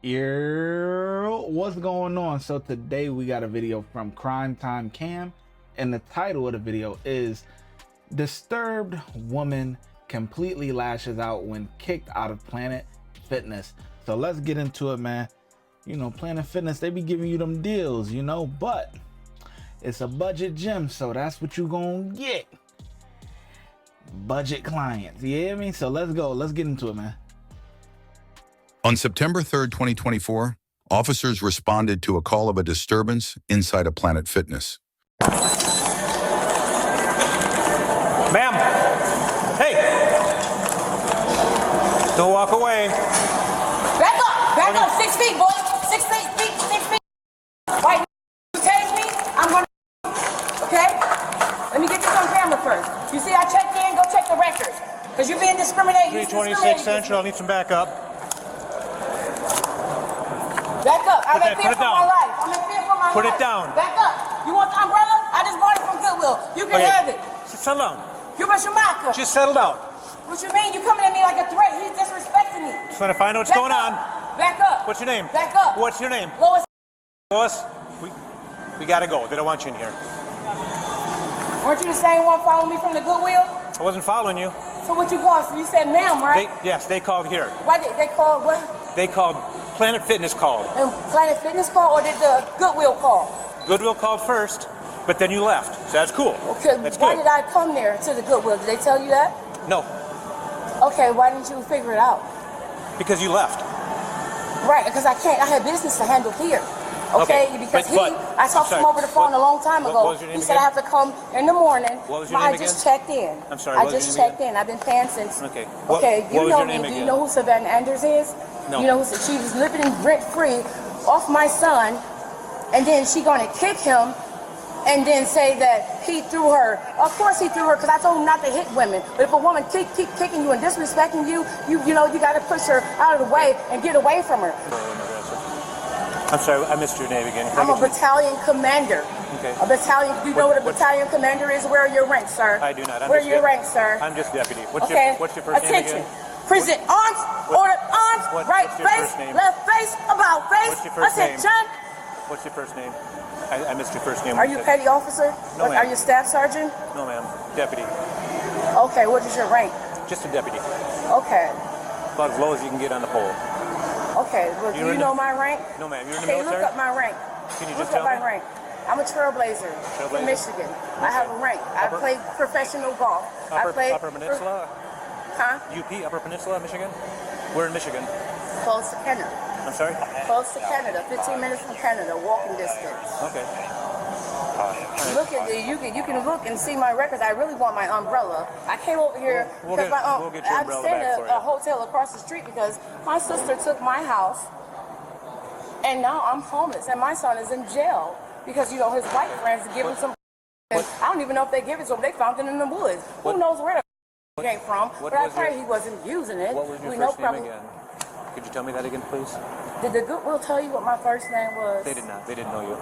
What's going on? So today we got a video from Crime Time Cam, and the title of the video is Disturbed Woman Completely Lashes Out When Kicked Out of Planet Fitness. So let's get into it, man. You know, Planet Fitness, they be giving you them deals, you know, but it's a budget gym, so that's what you gonna get. Budget clients, you hear me? So let's go, let's get into it, man. On September 3rd, 2024, officers responded to a call of a disturbance inside a Planet Fitness. Ma'am! Hey! Don't walk away. Back up! Back up! 6 feet, boy! 6 feet, 6 feet! Right, you tase me, I'm gonna... Okay? Let me get this on camera first. You see I checked in, go check the records. Because you're being discriminated. 326 Central, I need some backup. Back up. I'm in fear for my life. I'm in fear for my life. Put it down. Back up. You want the umbrella? I just bought it from Goodwill. You can have it. Settle down. You bet your mouth. Just settle down. What you mean? You coming at me like a threat. He's disrespecting me. Just trying to find out what's going on. Back up. What's your name? Back up. What's your name? Lois. Lois, we gotta go. They don't want you in here. Weren't you the same one following me from the Goodwill? I wasn't following you. So what you called? So you said ma'am, right? Yes, they called here. Why did they call what? They called, Planet Fitness called. And Planet Fitness call, or did the Goodwill call? Goodwill called first, but then you left. So that's cool. Okay, that's why good. did I come there to the Goodwill? Did they tell you that? No. Okay, why didn't you figure it out? Because you left. Right, because I had business to handle here. Okay, because I talked to him over the phone a long time ago. What was your name He said I have to come in the morning. What was your name I just checked in. I'm sorry, I what was just your name checked in. I've been paying since. Okay. Okay, you what was know your me. name Do again? you know who Savannah Anders is? No. You know who she was living rent-free off my son, and then she gonna kick him and then say that he threw her. Of course he threw her, because I told him not to hit women. But if a woman keep kicking you and disrespecting you, you know, you got to push her out of the way and get away from her. I'm sorry, I missed your name again. I'm a battalion commander. Okay. A battalion. Do you know what a battalion commander is? Where are your ranks, sir? I do not. Where are your ranks, sir? I'm just deputy. What's Okay. your first Attention. name again? Present arms, order arms, right what's your face, first name? left face, about face. What's your first name? Attention. What's your first name? I missed your first name. Are you a petty officer? No, ma'am. Are you a staff sergeant? No, ma'am. Deputy. Okay, what is your rank? Just a deputy. Okay. About as low as you can get on the pole. Okay, well, do you know my rank? No, ma'am. You're in the Okay, military? look up my rank. Can you Look just up tell my me? rank. I'm a trailblazer from Michigan. I have a rank. I play professional golf. Upper Peninsula? Huh? UP, Upper Peninsula, Michigan? We're in Michigan. Close to Canada. I'm sorry? Close to Canada. 15 minutes from Canada, walking distance. Okay. Look at you can look and see my records. I really want my umbrella. I came over here because we'll get your I'm umbrella staying back for at you. a hotel across the street because my sister took my house, and now I'm homeless, and my son is in jail because you know his white friends give him some. And I don't even know if they give it to him. They found it in the woods. Who knows where the came from? But I pray he wasn't using it. What was your first name again? Could you tell me that again, please? Did the Goodwill tell you what my first name was? They did not. They didn't know you.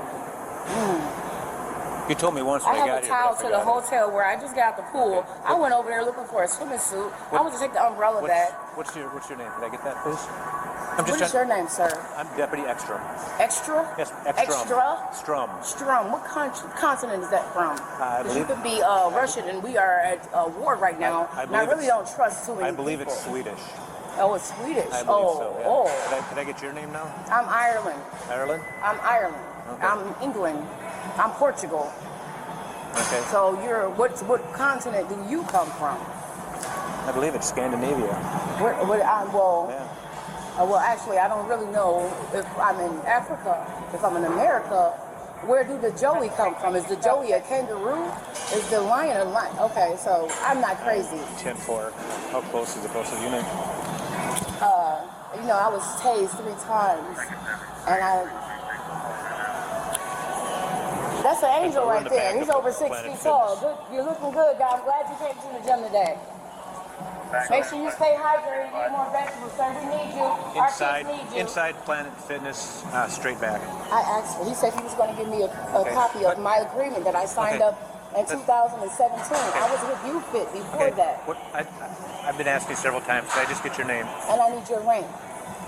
You told me once when I I got have a here. towel to the hotel where I just got out the pool. I went over there looking for a swimming suit. I went to take the umbrella back. What's your name? Could I get that, please? What is your name, sir? I'm Deputy Ekstrom. Extra? Yes, Extra? Strum. Strum. What continent is that from? I Because you believe- could be Russian, and we are at war right now. I and I really don't trust too many I believe people. it's Swedish. Oh, it's Swedish. I believe so, yeah. Oh. Could I get your name now? I'm Ireland. Ireland? I'm Ireland. Okay. I'm England. I'm Portugal. Okay. So what continent do you come from? I believe it's Scandinavia. Well, actually, I don't really know if I'm in Africa. If I'm in America, where do the joey come from? Is the joey a kangaroo? Is the lion a lion? Okay, so I'm not crazy. 10-4. How close is the closest unit? You know, I was tased 3 times, and that's an angel right there. He's over 6 feet tall. Good, you're looking good, guy. I'm glad you came to the gym today. Make sure you stay hydrated, eat more vegetables, sir. We need you. Our kids need you. Inside Planet Fitness, straight back. I asked him. He said he was going to give me a copy of my agreement that I signed up in 2017. I was with UFIT before that. I've been asking several times. Can I just get your name? And I need your rank.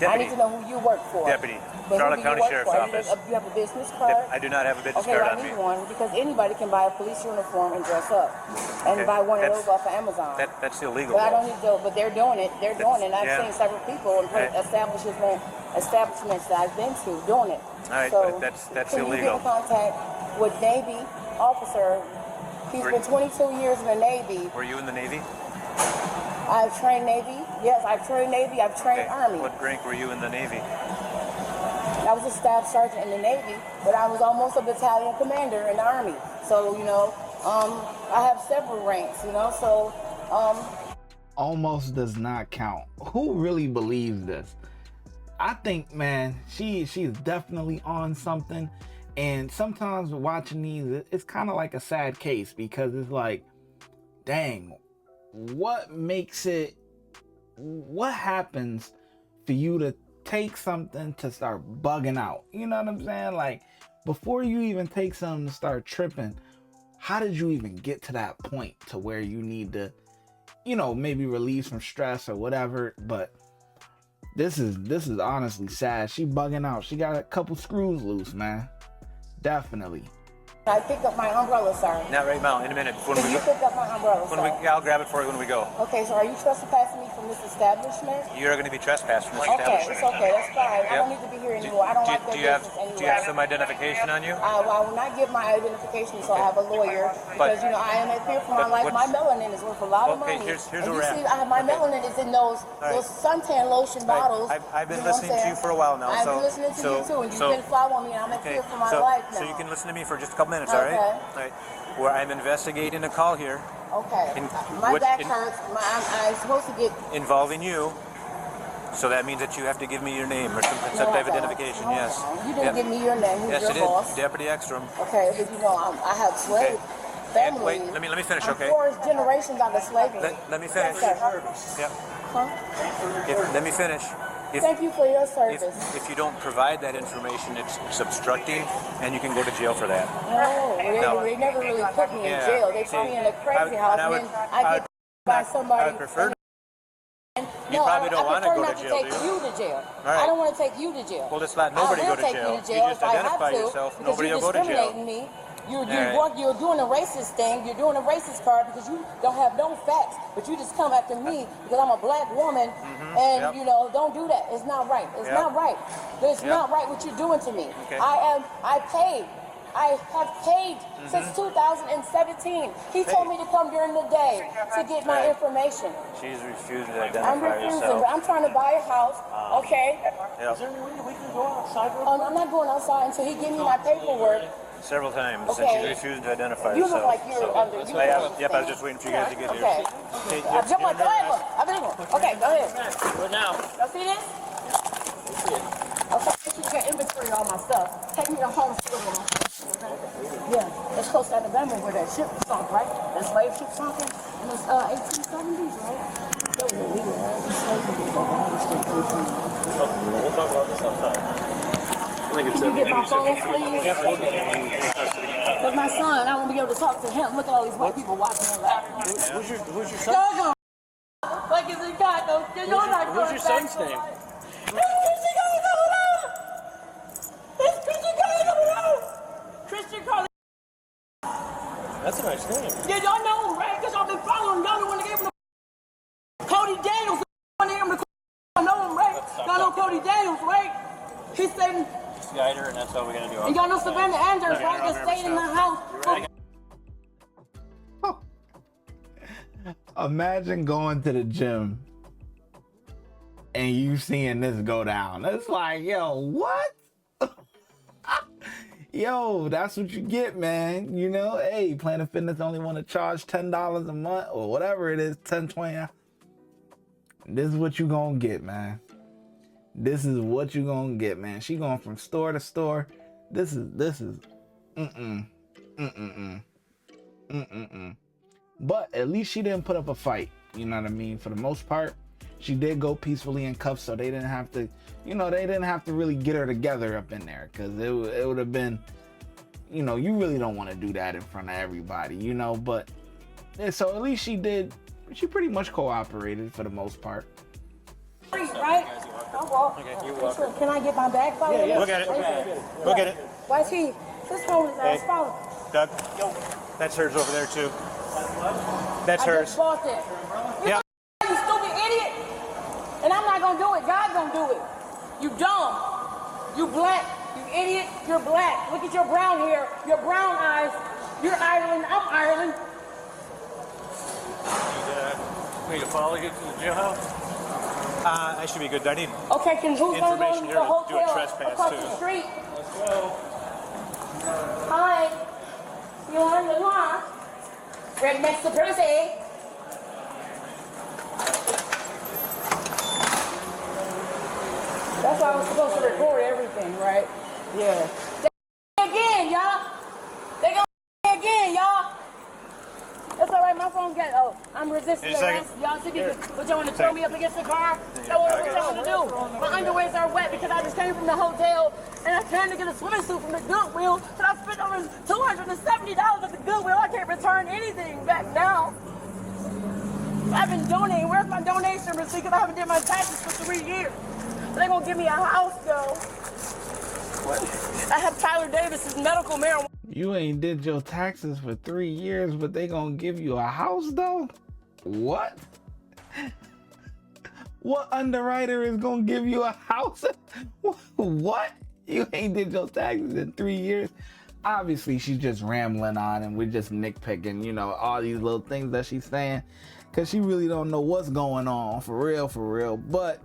I need to know who you work for. Deputy. But Charlotte who do you County work Sheriff's for? Office. You have a business card? I do not have a business Okay, card I on me. need one because anybody can buy a police uniform and dress up and Okay, buy one of that's- those off of Amazon. That's illegal. But I don't need to. But they're doing it. They're doing it. And I've Yeah. seen several people in Right. establishments that I've been to doing it. All right, so but that's can illegal. you get in contact with Navy officer? He's been 22 years in the Navy. Were you in the Navy? I've trained Navy. Yes, I've trained Navy. I've trained Okay. Army. What rank were you in the Navy? I was a staff sergeant in the Navy, but I was almost a battalion commander in the Army. So, I have several ranks, so... Almost does not count. Who really believes this? I think, man, she's definitely on something. And sometimes watching these, it's kind of like a sad case because it's like, dang, what happens for you to take something to start bugging out? You know what I'm saying? Like, before you even take something to start tripping, how did you even get to that point to where you need to, maybe release from stress or whatever? But this is honestly sad. She bugging out. She got a couple screws loose, man. Definitely. I picked up my umbrella, sir. Not right now. In a minute. Can you pick up my umbrella, sir? I'll grab it for you when we go. Okay, so are you trespassing me from this establishment? You're going to be trespassed from this Okay, establishment. it's okay. That's fine. I Yep. don't need to be here anymore. I don't like Do their you have business anyway. Do you have some identification on you? I will not give my identification until I have a lawyer because I am at fear for my life. My melanin is worth a lot of money. Here's and where you we're see, at. my melanin is in those suntan lotion bottles. I've been You know what listening I'm to you for a while now. I've been listening to you too, and you've been following me, and I'm at fear for my life now. So you can listen to me for just a couple minutes, all right? All right. Where I'm investigating a call here. Okay. My back hurts. I'm supposed to get involving you. So that means that you have to give me your name or some type of identification. Yes. You didn't give me your name. Who's Yes, your it boss? is. Deputy Ekstrom. Okay, but I have slave family. Wait, let me finish, okay? 4 generations out of slavery. Let me finish. Yes, Yeah. huh? Let me finish. Thank you for your service. If you don't provide that information, it's obstructing, and you can go to jail for that. No, they never really put me in jail. They put me in a crazy house, and then I get by somebody. I would prefer. You No, probably don't want to go to I jail, prefer not to take you to jail. Right. I don't want to take you to jail. Well, just let nobody go to jail. I will take you to You jail just if I have identify to, yourself. because Nobody you're will go to jail. discriminating me. You're doing a racist thing. You're doing a racist part because you don't have no facts, but you just come after me because I'm a black woman, and don't do that. It's not right. It's not right. It's not right what you're doing to me. Okay. I have paid since 2017. He told me to come during the day to get my information. She's refused to identify I'm refusing, herself. but I'm trying to buy a house, okay? Yeah. Is there any way we can go outside? I'm not going outside until he gives me my paperwork. Several times, Okay. and she's refused to identify You herself. look like you're under. Yep, I was just waiting for you guys to get here. Okay. Come on, go ahead. Okay, go ahead. What now? Y'all see this? Okay, this is your inventory of all my stuff. Take me to home store. Yeah, that's close to Alabama where that ship sunk, right? That slave ship sunk in the 1870s, right? That was illegal, right? We'll talk about this outside. Can you get my phone, please? Because my son, I won't be able to talk to him. Look at all these white people watching him laughing. Who's your son? Like it's in Chicago. You're not Who's your son's name? Christian Carly. That's a nice name. Yeah, y'all know him, right? Because y'all been following him. Y'all the one that gave him the Cody Daniels. The one that gave him the y'all know him, right? Y'all know Cody Daniels, right? He's saying, Skyder, and that's how we're gonna do it. and y'all know Savannah Andrews, right? That stayed in the house. Imagine going to the gym and you seeing this go down. It's like, yo, what? Yo, that's what you get, man. Hey, Planet Fitness only want to charge $10 a month or whatever it is, 10, 20. This is what you gonna get, man. This is what you gonna get, man. She going from store to store. This is But at least she didn't put up a fight. You know what I mean? For the most part, she did go peacefully in cuffs, so they didn't have to, they didn't have to really get her together up in there, because it would have been, you really don't want to do that in front of everybody, but so at least she pretty much cooperated for the most part. Right? I'll walk. Okay, you walk. Can I get my bag followed? Look at it. Look at it. Why is he? This phone is ass followed. Doug, that's hers over there too. That's I hers. just bought it. Yeah. You stupid idiot. And I'm not gonna do it. God gonna do it. You dumb. You black. You idiot. You're black. Look at your brown hair. Your brown eyes. You're Ireland. I'm Ireland. Me to follow you to the jailhouse? I should be good. I need. Okay, who's gonna go Information to here the to hotel do a trespass, across too. the street? Let's go. Hi. You want the lawn? Right next to Percy. That's why I was supposed to record everything, right? Yeah. They again, y'all. They go again, y'all. That's all right. My phone got. Oh, I'm resisting Just a second. arrest. Y'all see me? But y'all want to throw me up against the car? Y'all want what y'all want to do? My underwears are wet because I just came from the hotel and I came to get a swimming suit from the Goodwill. And I spent over $270 at the Goodwill. I can't return anything back now. I've been donating. Where's my donation receipt? Because I haven't did my taxes for 3 years. They're gonna give me a house though. I have Tyler Davis's medical marijuana. You ain't did your taxes for 3 years, but they gonna give you a house though? What? What underwriter is gonna give you a house? What? You ain't did your taxes in 3 years? Obviously, she's just rambling on and we're just nitpicking, you know, all these little things that she's saying, because she really don't know what's going on, for real. But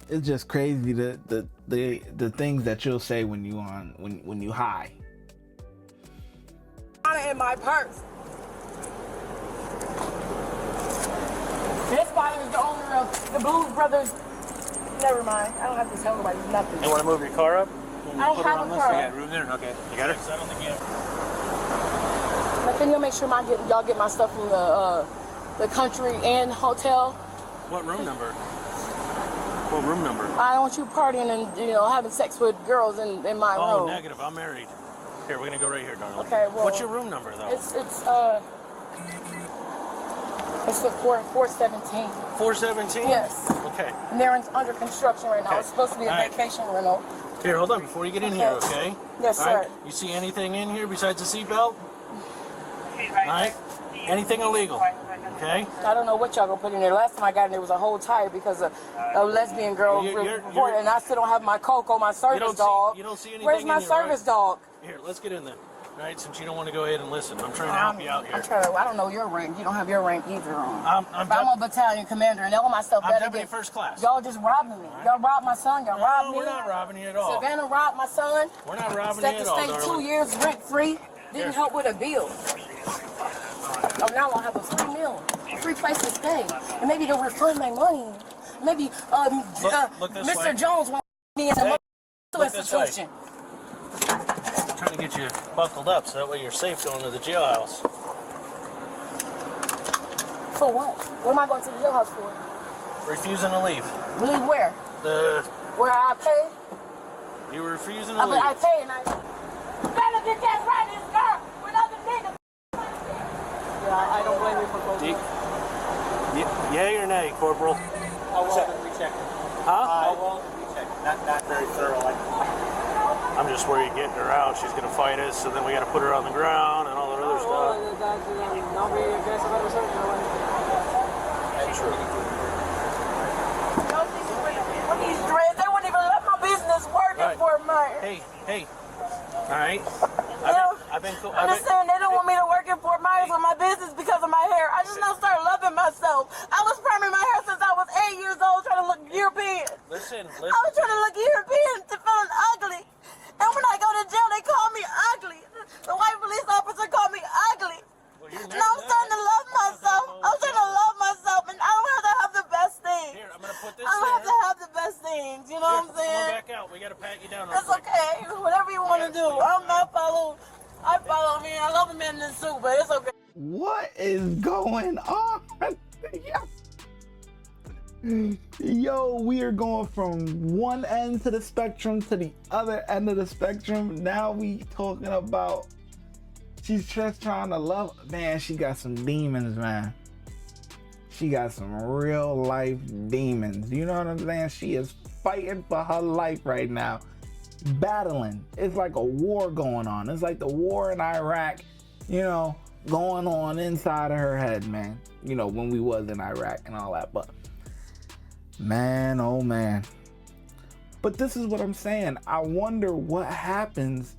it's just crazy the things that you'll say when you on when you high. In my purse. This father is the owner of the Blues Brothers. Never mind. I don't have to tell nobody nothing. You want to move your car up? I don't have a You car. got room there? Okay. You got it? I don't think you have. But can you make sure y'all get my stuff from the country and hotel? What room number? What room number? I don't want you partying and having sex with girls in my Oh, room. negative. I'm married. Here, we're gonna go right here, darling. Okay, well. What's your room number, though? It's the 417. 417. Yes. Okay. And they're under construction right now. Okay. It's supposed to be a All right. vacation rental. Here, hold on before you get in here, okay? Yes, All sir. right. You see anything in here besides the seatbelt? All right. Anything illegal? Okay. I don't know what y'all gonna put in there. Last time I got in there was a whole tire because a lesbian girl reported, and I still don't have my Coco, my service dog. You don't see anything. Where's my in here, service right? dog? Here, let's get in there. All right, since you don't want to go ahead and listen, I'm trying to help you out here. I don't know your rank. You don't have your rank either on. I'm But I'm a battalion commander, and all my stuff I'm better deputy get. first class. Y'all just robbing me. Y'all robbed my son. Y'all robbed me. We're not robbing you at all. Savannah robbed my son. We're not robbing Set you the at all, state darling. 2 years rent free. Didn't help with a bill. Oh, now I'll have a free meal, a free place to stay, and maybe they'll refund my money. Maybe look this Mr. way. Jones wants me in a Hey, mental look this way. institution. I'm trying to get you buckled up so that way you're safe going to the jailhouse. For what? What am I going to the jailhouse for? Refusing to leave. Leave where? Where I pay? You were refusing to I leave. pay and I. Better get that right in this car with other niggas. Yeah, I don't blame you for going. Yay or nay, Corporal? How well did we check it? Huh? How well did we check it? Not very thorough. I'm just worried getting her out. She's going to fight us, and then we got to put her on the ground and all that other stuff. Don't be aggressive about the surgery. True. With these dreads, they wouldn't even let my business working for mine. Hey. All right. I've been cool. I'm just saying they don't want me to work in Fort Myers with my business because of my hair. I just now started loving myself. I was priming my hair since I was 8 years old, trying to look European. Listen. I was trying to look European to feeling ugly. And when I go to jail, they call me ugly. The white police officer called me ugly. And I'm starting to love myself. I'm starting to love myself, and I don't have to have the best things. Here, I'm going to put this I don't have there. to have the best things. You know what I'm Come on saying? back out. We got to pat you down real That's quick. okay. Whatever you want to do. I'm not follow. I follow me. I love a man in this suit, but it's okay. What is going on? Yo, we are going from one end to the spectrum to the other end of the spectrum. Now we talking about she's just trying to love. Man, she got some demons, man. she got some real life demons. You know what I'm saying? She is fighting for her life right now. Battling. It's like a war going on. It's like the war in Iraq, you know, going on inside of her head, man. You know, when we was in Iraq and all that. But man, oh man. But this is what I'm saying. I wonder what happens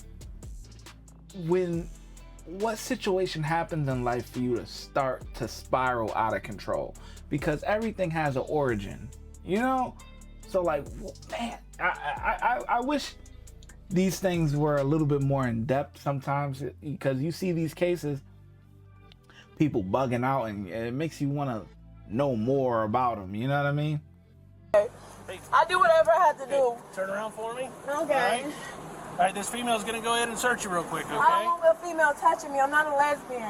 what situation happens in life for you to start to spiral out of control, because everything has an origin, you know? So like, man, I wish these things were a little bit more in depth sometimes, because you see these cases, people bugging out, and it makes you want to know more about them, you know what I mean? I do whatever I have to do. Turn around for me. Okay. All right, this female's gonna go ahead and search you real quick, okay? I don't want a female touching me. I'm not a lesbian.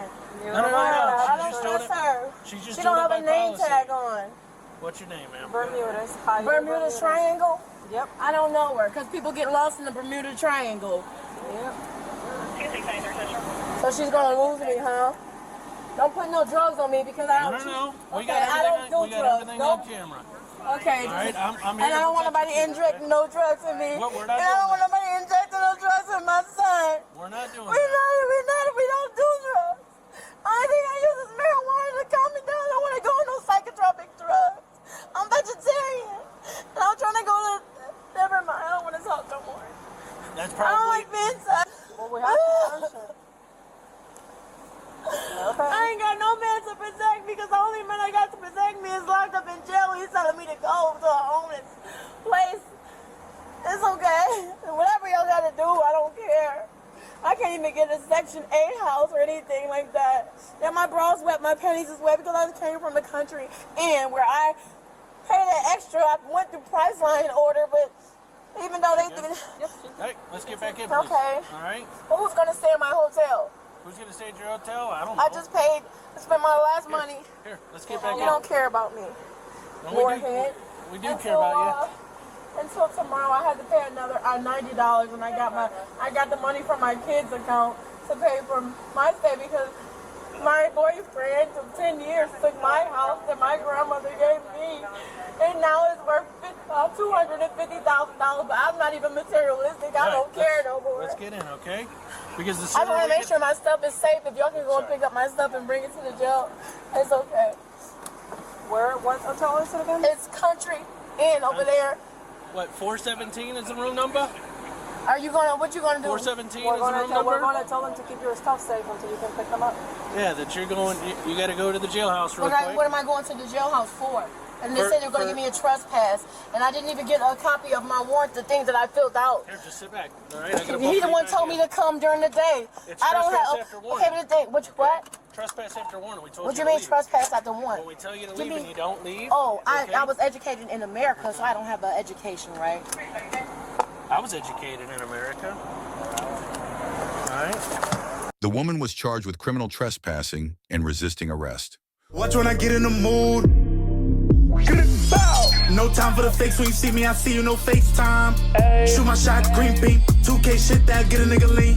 No. I don't trust her. She don't have a name tag on. What's your name, ma'am? Bermuda's. Bermuda Triangle? Yep. I don't know her, because people get lost in the Bermuda Triangle. Yep. So she's gonna lose me, huh? Don't put no drugs on me, because I don't. No. We Okay, got I don't do everything drugs. on camera. Okay. All right, I'm And here I don't want nobody injecting no drugs in me. We're And not I don't want doing nobody injecting no drugs in my son. We're not doing We that. don't do drugs. Only thing I use is marijuana to calm me down. I don't want to go on no psychotropic drugs. I'm vegetarian. And I'm trying to go to, never mind, I don't want to talk no more. That's I don't probably. like being sad. Well, we have to search her. I ain't got no man to protect me, because the only man I got to protect me is locked up in jail. He's telling me to go to a homeless place. It's okay. Whatever y'all got to do, I don't care. I can't even get a Section 8 house or anything like that. Yeah, my bra's wet, my panties is wet, because I came from the country and where I paid that extra. I went through Priceline order, but even though they did. Hey, let's get back in, please. Okay. All right. Who's gonna stay in my hotel? Who's gonna stay at your hotel? I don't know. I just paid to spend my last money. Here, let's get back You in. don't care about me. No, Moorhead. we do care about Until tomorrow, I had to pay another $90, and I got the money from my kids' account to pay for my stay, because my boyfriend of 10 years took my house that my grandmother gave me, and now it's worth $250,000. But I'm not even materialistic. I don't care no more. Let's get in, okay? Because the I sooner want to we make sure my stuff is safe. If y'all can go and pick up my stuff and bring it to the jail, it's okay. What hotel is it again? It's Country Inn over there. What, 417 is the room number? What you gonna do? 417 We're is the room number? going to tell them to keep your stuff safe until you can pick them up. Yeah, that you're going, you got to go to the jailhouse real quick. What am I going to the jailhouse for? And they said they're going to give me a trespass, and I didn't even get a copy of my warrant, the things that I filled out. Here, just sit back. All right, I got He the one told me to come during the day. It's I don't trespass have. after warning. Okay, but the thing, what? Trespass after warning. We told What you you mean to leave. trespass after one? When we tell you to leave and you don't leave. Oh, okay? I was educated in America, so I don't have an education, right? I was educated in America. All right. The woman was charged with criminal trespassing and resisting arrest. Watch when I get in the mood. No time for the fakes. When you see me, I see you, no FaceTime. Shoot my shot, green beam. 2K shit that get a nigga lean.